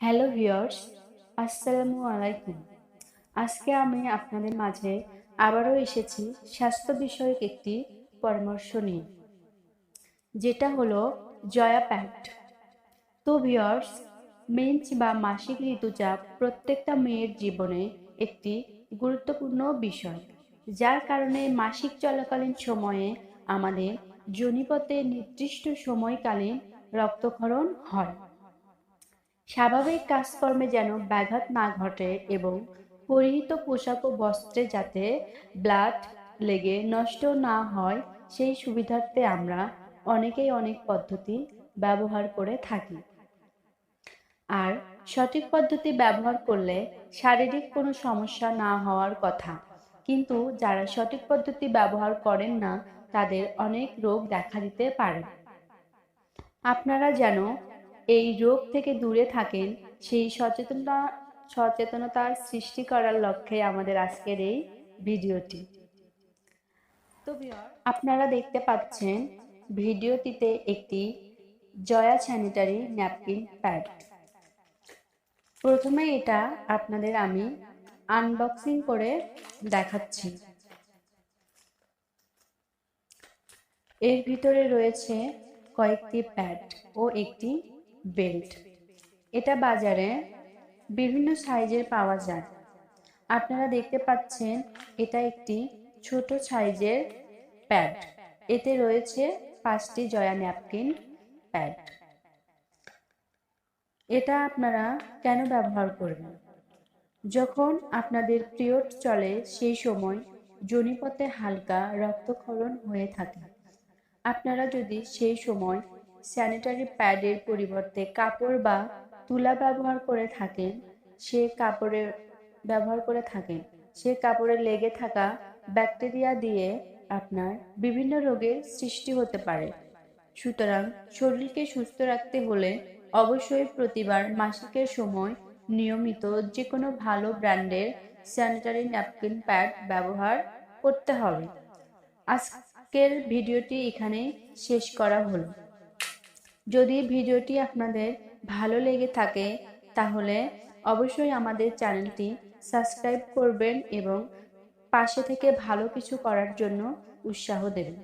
Hello viewers, আসসালামু আলাইকুম। আজকে আমি আপনাদের মাঝে আবারও এসেছি স্বাস্থ্য বিষয়ক একটি পরামর্শ নিয়ে, যেটা হলো জয়া প্যাড। তো ভিউয়ার্স, মেন্স বা মাসিক ঋতুচাপ প্রত্যেকটা মেয়ের জীবনে একটি গুরুত্বপূর্ণ বিষয়, যার কারণে মাসিক চলাকালীন সময়ে আমাদের যোনিপথে নির্দিষ্ট সময়কালীন রক্তক্ষরণ হয়। স্বাভাবিক কাজকর্মে যেন ব্যাঘাত না ঘটে এবং পরিহিত পোশাক ও বস্ত্রে যাতে ব্লাড লেগে নষ্ট না হয়, সেই সুবিধার্থে আমরা অনেকেই অনেক পদ্ধতি ব্যবহার করে থাকি। আর সঠিক পদ্ধতি ব্যবহার করলে শারীরিক কোনো সমস্যা না হওয়ার কথা, কিন্তু যারা সঠিক পদ্ধতি ব্যবহার করেন না তাদের অনেক রোগ দেখা দিতে পারে। আপনারা যেন এই রোগ থেকে দূরে থাকেন, সেই সচেতনতার সৃষ্টি করার লক্ষ্যে আমাদের আজকের এই ভিডিওটি। তো আপনারা দেখতে পাচ্ছেন ভিডিওটিতে একটি জয়া স্যানিটারি ন্যাপকিন প্যাড। প্রথমে এটা আপনাদের আমি আনবক্সিং করে দেখাচ্ছি। এর ভিতরে রয়েছে কয়েকটি প্যাড ও একটি বেল্ট। এটা বাজারে বিভিন্ন সাইজের পাওয়া যায়। আপনারা দেখতে পাচ্ছেন এটা একটি ছোট সাইজের প্যাড। এতে রয়েছে 5টি জয়া ন্যাপকিন প্যাড। এটা আপনারা কেন ব্যবহার করবেন? যখন আপনাদের পিরিয়ড চলে সেই সময় যোনিপথে হালকা রক্তক্ষরণ হয়ে থাকে। আপনারা যদি সেই সময় স্যানিটারি প্যাডের পরিবর্তে কাপড় বা তুলা ব্যবহার করে থাকেন, সে কাপড়ে লেগে থাকা ব্যাকটেরিয়া দিয়ে আপনার বিভিন্ন রোগের সৃষ্টি হতে পারে। সুতরাং শরীরকে সুস্থ রাখতে হলে অবশ্যই প্রতিবার মাসিকের সময় নিয়মিত যে কোনো ভালো ব্র্যান্ডের স্যানিটারি ন্যাপকিন প্যাড ব্যবহার করতে হবে। আজকের ভিডিওটি এখানে শেষ করা হলো। যদি ভিডিওটি আপনাদের ভালো লেগে থাকে তাহলে অবশ্যই আমাদের চ্যানেলটি সাবস্ক্রাইব করবেন এবং পাশে থেকে ভালো কিছু করার জন্য উৎসাহ দেবেন।